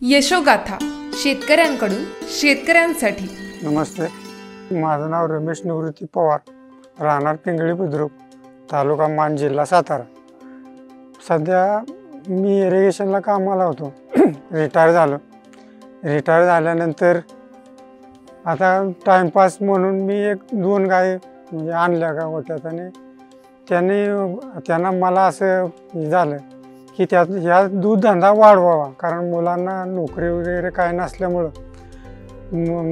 यशोगाथा शेतकऱ्यांकडून शेतकऱ्यांसाठी। नमस्ते, माझं नाव रमेश निवृत्ती पवार, राहणार पिंगळी बुद्रुक, तालुका मान, जिल्हा सातारा। सध्या मी इरिगेशनला कामाला होतो, रिटायर झालो। रिटायर झाल्यानंतर आता टाइमपास म्हणून मी एक दोन गाय म्हणजे आणल्या का गोठ्यात, आणि त्यांना मला असं झालं की त्यात ह्या दूध धंदा वाढवावा, कारण मुलांना नोकरी वगैरे काय नसल्यामुळं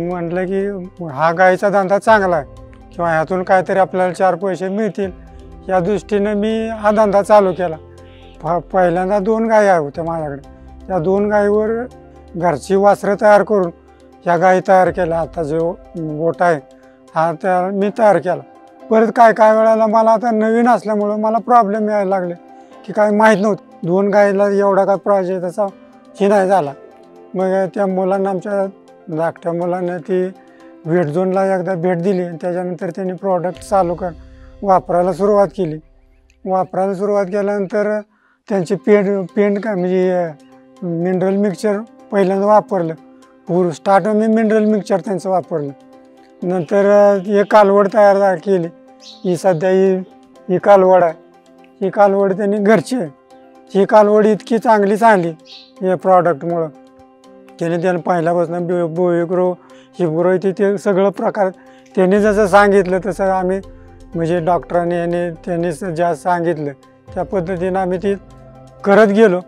म्हटलं की हा गायचा धंदा चांगला आहे किंवा ह्यातून काहीतरी आपल्याला चार पैसे मिळतील, या दृष्टीनं मी हा धंदा चालू केला। पहिल्यांदा 2 गायी होत्या माझ्याकडे। त्या 2 गायीवर घरची वासरं तयार करून ह्या गायी तयार केल्या। आता जो गोठा आहे हा त्या मी तयार केला। परत काय वेळेला मला आता नवीन असल्यामुळं मला प्रॉब्लेम यायला लागले की काय माहीत नव्हतं। 2 गायीला एवढा काय प्रायझ त्याचा हे नाही झाला। मग त्या मुलांना, आमच्या धाकट्या मुलांना ती व्हेट झोनला एकदा भेट दिली, त्याच्यानंतर त्यांनी प्रॉडक्ट वापरायला सुरुवात केली। वापरायला सुरुवात केल्यानंतर त्यांचे पेंट काय म्हणजे मिनरल मिक्सचर पहिल्यांदा वापरलं। स्टार्ट मी मिनरल मिक्सचर त्यांचं वापरलं। नंतर एक कालवड तयार केली। ही सध्या ही कालवड आहे। ही कालवड त्यांनी घरची आहे। ही कालवड इतकी चांगली झाली या प्रॉडक्टमुळं। त्याने पहिल्यापासून बोईग्रो, हिब्रो ते सगळं प्रकार त्यांनी जसं सांगितलं तसं आम्ही म्हणजे डॉक्टरांनी त्यांनी ज्या सांगितलं त्या पद्धतीनं आम्ही ती करत गेलो।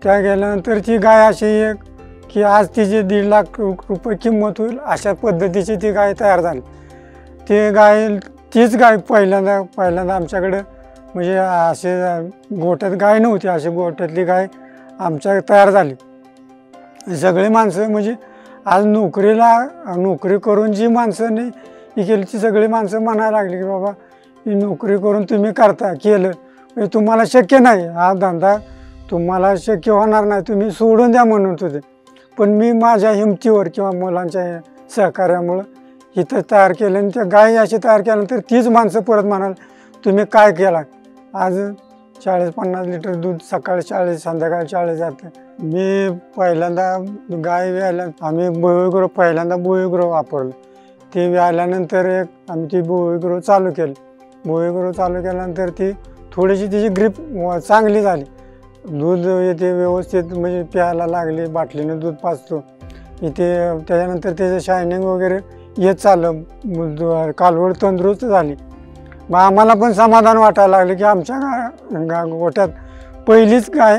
त्या गेल्यानंतर ती गाय अशी एक की आज तिची 1.5 लाख रुपये किंमत होईल अशा पद्धतीची ती गाय तयार झाली। तीच गाय पहिल्यांदा आमच्याकडं म्हणजे असे गोठ्यात गाय नव्हती, अशी गोठ्यातली गाय आमच्या तयार झाली। सगळे माणसं म्हणजे आज नोकरी करून जी माणसांनी ही केली ती सगळी माणसं म्हणायला लागली की बाबा ही नोकरी करून तुम्ही केलं म्हणजे तुम्हाला शक्य नाही, हा धंदा तुम्हाला शक्य होणार नाही, तुम्ही सोडून द्या म्हणत होते। पण मी माझ्या हिमतीवर किंवा मुलांच्या सहकार्यामुळं इथं तयार केलं, आणि त्या गायी अशी तयार केल्यानंतर तीच माणसं परत म्हणाल तुम्ही काय केला। आज 40-50 लिटर दूध सकाळी 40 संध्याकाळी 40 जाते। मी पहिल्यांदा गाय व्यायला आम्ही पहिल्यांदा बोईग्रो वापरलं। ते व्यायल्यानंतर आम्ही ती बोईग्रो चालू केली। बोईग्रो चालू केल्यानंतर ती थोडीशी तिची ग्रीप चांगली झाली। दूध येते व्यवस्थित म्हणजे प्यायला लागली, बाटलीनं दूध पाजतो इथे। त्याच्यानंतर त्याचं शायनिंग वगैरे येत चाललं, कालवड तंदुरुस्त झाली। मग आम्हाला पण समाधान वाटायला लागले की आमच्या गोठ्यात पहिलीच गाय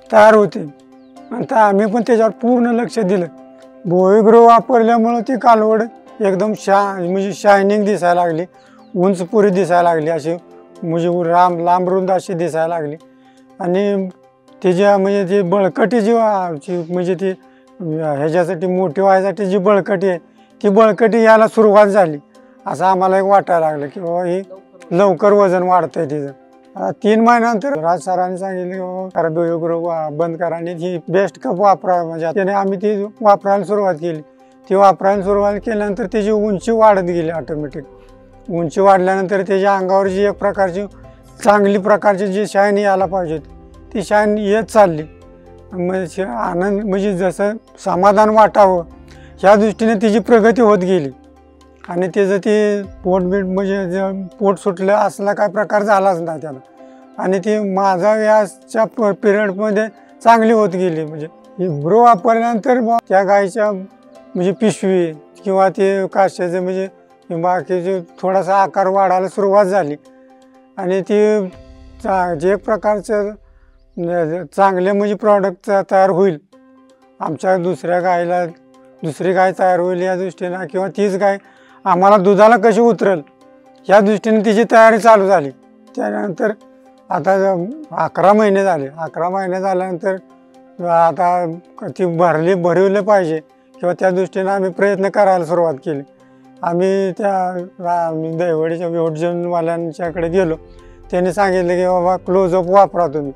तयार होती। नंतर आम्ही पण त्याच्यावर पूर्ण लक्ष दिलं। बोईग्रो वापरल्यामुळं ती कालवड एकदम म्हणजे शायनिंग दिसायला लागली, उंचपुरी दिसायला लागली, अशी म्हणजे लांब रुंद अशी दिसायला लागली। आणि तिच्या म्हणजे ती बळकटी जी म्हणजे ती ह्याच्यासाठी मोठी व्हायसाठी जी बळकटी आहे ती बळकटी यायला सुरुवात झाली, असं आम्हाला एक वाटायला लागलं की बाबा ही लवकर वजन वाढतंय तिचं। 3 महिन्यानंतर राज सरांनी सांगितलं की बाबा बोईग्रो बंद करा आणि ही बेस्ट कप वापरा। म्हणजे त्याने आम्ही ती वापरायला सुरुवात केली। ती वापरायला सुरुवात केल्यानंतर त्याची उंची वाढत गेली ऑटोमॅटिक। उंची वाढल्यानंतर त्याच्या अंगावर जी एक प्रकारची चांगली प्रकारची जी शाईन यायला पाहिजे ती शाईन येत चालली। म्हणजे आनंद म्हणजे जसं समाधान वाटावं ह्या दृष्टीने तिची प्रगती होत गेली। आणि त्याचं ते पोटबीट म्हणजे पोट सुटलं असला काय प्रकार झालाच नाही त्याला। आणि ती माझा व्यासच्या पिरियडमध्ये चांगली होत गेली। म्हणजे हिब्रो वापरल्यानंतर त्या गायीच्या म्हणजे पिशवी किंवा ते काशाचे म्हणजे बाकीचे थोडासा आकार वाढायला सुरुवात झाली। आणि ती जे एक प्रकारचं चांगले म्हणजे प्रॉडक्ट तयार होईल, आमच्या दुसरी गाय तयार होईल या दृष्टीनं, किंवा तीच गाय आम्हाला दुधाला कशी उतरेल या दृष्टीने तिची तयारी चालू झाली। त्यानंतर आता 11 महिने झाले। 11 महिने झाल्यानंतर आता ती भरवलं पाहिजे किंवा त्या दृष्टीनं आम्ही प्रयत्न करायला सुरुवात केली। आम्ही दैवडीच्या व्हेट झोनवाल्यांच्याकडे गेलो। त्यांनी सांगितलं की बाबा क्लोजअप वापरा तुम्ही।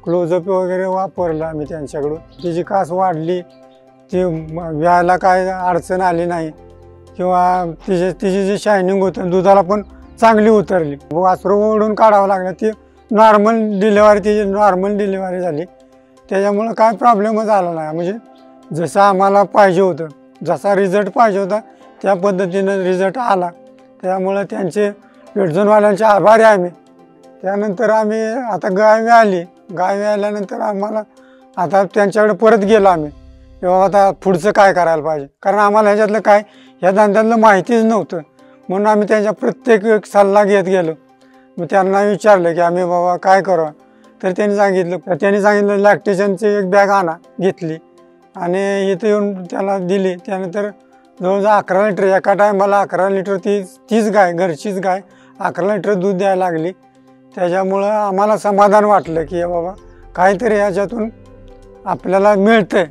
क्लोजअप वगैरे वापरलं आम्ही त्यांच्याकडून। तिची कास वाढली, ती व्यायला काय अडचण आली नाही, किंवा तिची जी शायनिंग होतं दुधाला पण चांगली उतरली। वासरू ओढून काढावं लागलं, ती तिची नॉर्मल डिलिव्हरी झाली। त्याच्यामुळं काय प्रॉब्लेमच आला नाही। म्हणजे जसं आम्हाला पाहिजे होतं, जसा रिझल्ट पाहिजे होता त्या पद्धतीनं रिझल्ट आला. त्यामुळं त्यांचे वेडझोनवाल्यांचे आभारी आहे आम्ही. त्यानंतर आम्ही आता गावी आल्यानंतर आम्हाला आता त्यांच्याकडे परत गेलो आम्ही, किंवा आता पुढचं काय करायला पाहिजे, कारण आम्हाला ह्याच्यातलं काय ह्या धंद्यातलं माहितीच नव्हतं. म्हणून आम्ही त्यांच्या प्रत्येक सल्ला घेत गेलो. मग त्यांना विचारलं की आम्ही बाबा काय करावं, तर त्यांनी सांगितलं लॅक्टेशनची एक बॅग घेतली आणि इथं येऊन त्याला दिली. त्यानंतर जवळजवळ 11 लिटर एका टायमाला 11 लिटर तीच गाय, घरचीच गाय 11 लिटर दूध द्यायला लागली. त्याच्यामुळं आम्हाला समाधान वाटलं की बाबा काहीतरी ह्याच्यातून आपल्याला मिळतंय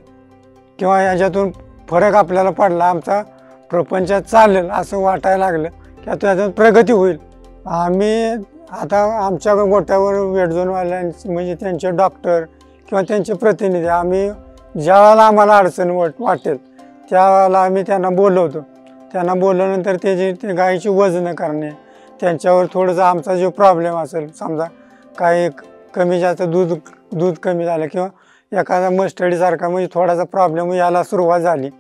किंवा ह्याच्यातून फरक आपल्याला पडला, आमचा प्रपंचात चालेल असं वाटायला लागलं की आता ह्याच्यात प्रगती होईल. आम्ही आता आमच्या गोट्यावर वेडझोनवाल्यांचे म्हणजे त्यांचे डॉक्टर किंवा त्यांचे प्रतिनिधी, आम्ही ज्या वेळेला आम्हाला अडचण वाटेल त्यावेळेला आम्ही त्यांना बोलवतो. त्यांना बोलवल्यानंतर ते गायीची वजनं करणे, त्यांच्यावर थोडंसं आमचा जो प्रॉब्लेम असेल, समजा काही कमी जास्त दूध कमी झालं किंवा एखादा मस्टडीसारखा म्हणजे थोडासा प्रॉब्लेम यायला सुरुवात झाली,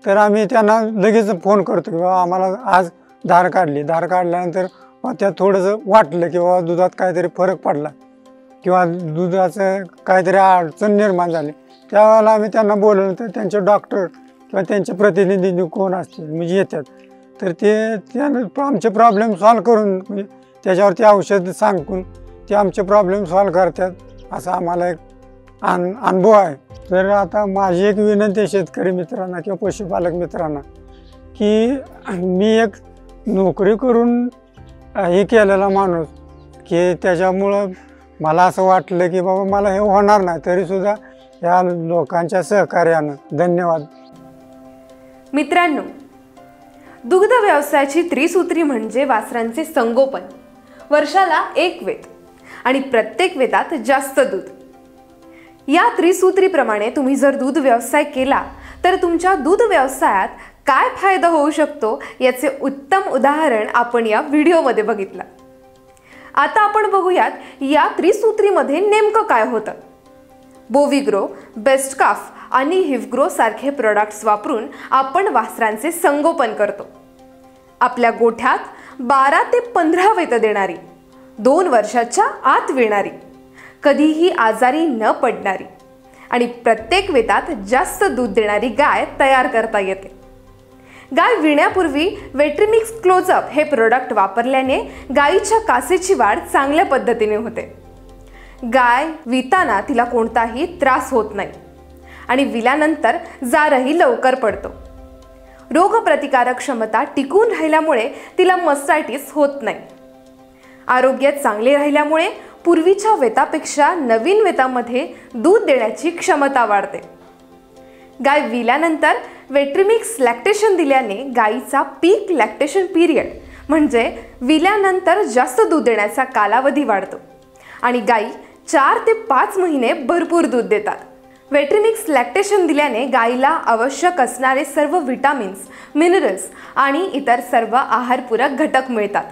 तर आम्ही त्यांना लगेच फोन करतो की बाबा आम्हाला आज धार काढल्यानंतर त्यात थोडंसं वाटलं की बाबा दुधात काहीतरी फरक पडला किंवा दुधाचं काहीतरी अडचण निर्माण झाली, त्यावेळेला आम्ही त्यांना बोलवलं तर त्यांचे डॉक्टर किंवा त्यांचे प्रतिनिधी कोण असतील म्हणजे येतात, तर त्यानं आमचे प्रॉब्लेम सॉल्व करून म्हणजे त्याच्यावरती औषध सांगून ते आमचे प्रॉब्लेम सॉल्व करतात, असा आम्हाला एक अनुभव आहे. तर आता माझी एक विनंती आहे शेतकरी मित्रांना किंवा पशुपालक मित्रांना की मी एक नोकरी करून हे केलेला माणूस की त्याच्यामुळं मला असं वाटलं की बाबा मला हे होणार नाही, तरीसुद्धा या लोकांच्या सहकार्यानं धन्यवाद. मित्रांनो, दुग्ध व्यवसायाची त्रिसूत्री म्हणजे वासरांचे संगोपन, वर्षाला 1 वेत आणि प्रत्येक वेतात जास्त दूध. या त्रिसूत्रीप्रमाणे तुम्ही जर दूध व्यवसाय केला तर तुमच्या दूध व्यवसायात काय फायदा होऊ शकतो याचे उत्तम उदाहरण आपण या व्हिडिओमध्ये बघितलं. आता आपण बघूयात या त्रिसूत्रीमध्ये नेमकं काय होतं. बोविग्रो, बेस्ट काफ आणि हिवग्रो सारखे प्रोडक्ट्स वापरून आपण वासरांचे संगोपन करतो. आपल्या गोठ्यात 12 ते 15 वेत देणारी, 2 वर्षाच्या आत विणारी, कधीही आजारी न पडणारी आणि प्रत्येक वेतात जास्त दूध देणारी गाय तयार करता येते. गाय विण्यापूर्वी वेट्रीमिक्स क्लोजअप हे प्रोडक्ट वापरल्याने गायीच्या कासेची वाढ चांगल्या पद्धतीने होते. गाय विताना तिला कोणताही त्रास होत नाही आणि विल्यानंतर जारही लवकर पडतो. रोगप्रतिकारक क्षमता टिकून राहिल्यामुळे तिला मस्टायटिस होत नाही. आरोग्य चांगले राहिल्यामुळे पूर्वीच्या वेतापेक्षा नवीन वेतामध्ये दूध देण्याची क्षमता वाढते. गाय विल्यानंतर वेट्रीमिक्स लॅक्टेशन दिल्याने गायीचा पीक लॅक्टेशन पिरियड म्हणजे विल्यानंतर जास्त दूध देण्याचा कालावधी वाढतो आणि गायी 4 ते 5 महिने भरपूर दूध देतात. वेट्रीमिक्स लॅक्टेशन दिल्याने गायीला आवश्यक असणारे सर्व विटामिन्स, मिनरल्स आणि इतर सर्व आहारपूरक घटक मिळतात.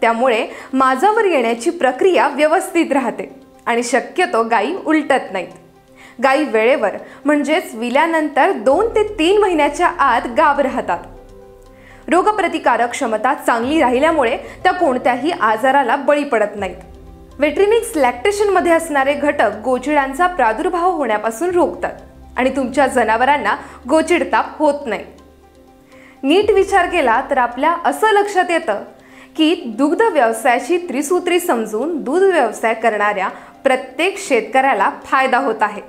त्यामुळे माझावर येण्याची प्रक्रिया व्यवस्थित राहते आणि शक्यतो गायी उलटत नाहीत. गायी वेळेवर म्हणजेच विल्यानंतर 2 ते 3 महिन्याच्या आत गाभ राहतात. रोगप्रतिकारक क्षमता चांगली राहिल्यामुळे त्या कोणत्याही आजाराला बळी पडत नाहीत. वेट्रीमिक्स लॅक्टेशनमध्ये असणारे घटक गोचिडांचा प्रादुर्भाव होण्यापासून रोखतात आणि तुमच्या जनावरांना गोचिडताप होत नाही. नीट विचार केला तर आपल्या असं लक्षात येतं की दुग्ध व्यवसायाची त्रिसूत्री समजून दूध व्यवसाय करणाऱ्या प्रत्येक शेतकऱ्याला फायदा होत आहे.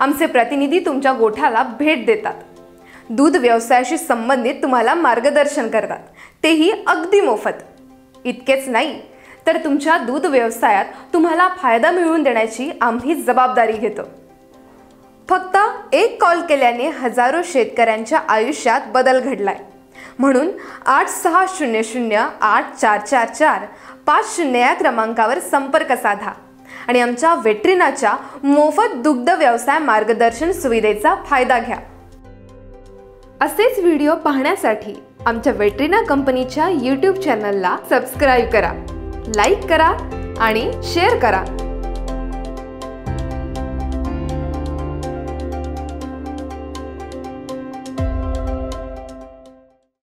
आमचे प्रतिनिधी तुमच्या गोठ्याला भेट देतात, दूध व्यवसायाशी संबंधित तुम्हाला मार्गदर्शन करतात, तेही अगदी मोफत. इतकेच नाही तर तुमच्या दूध व्यवसायात तुम्हाला फायदा मिळवून देण्याची आम्ही जबाबदारी घेतो. फक्त एक कॉल केल्याने हजारो शेतकऱ्यांच्या आयुष्यात बदल घडलाय. म्हणून 8600844450 या क्रमांकावर संपर्क साधा आणि आमच्या वेट्रिनाच्या मोफत दुग्ध व्यवसाय मार्गदर्शन सुविधेचा फायदा घ्या. असेच व्हिडिओ पाहण्यासाठी आमच्या वेट्रिना कंपनीच्या YouTube चॅनलला सबस्क्राईब करा, लाईक करा आणि शेअर करा.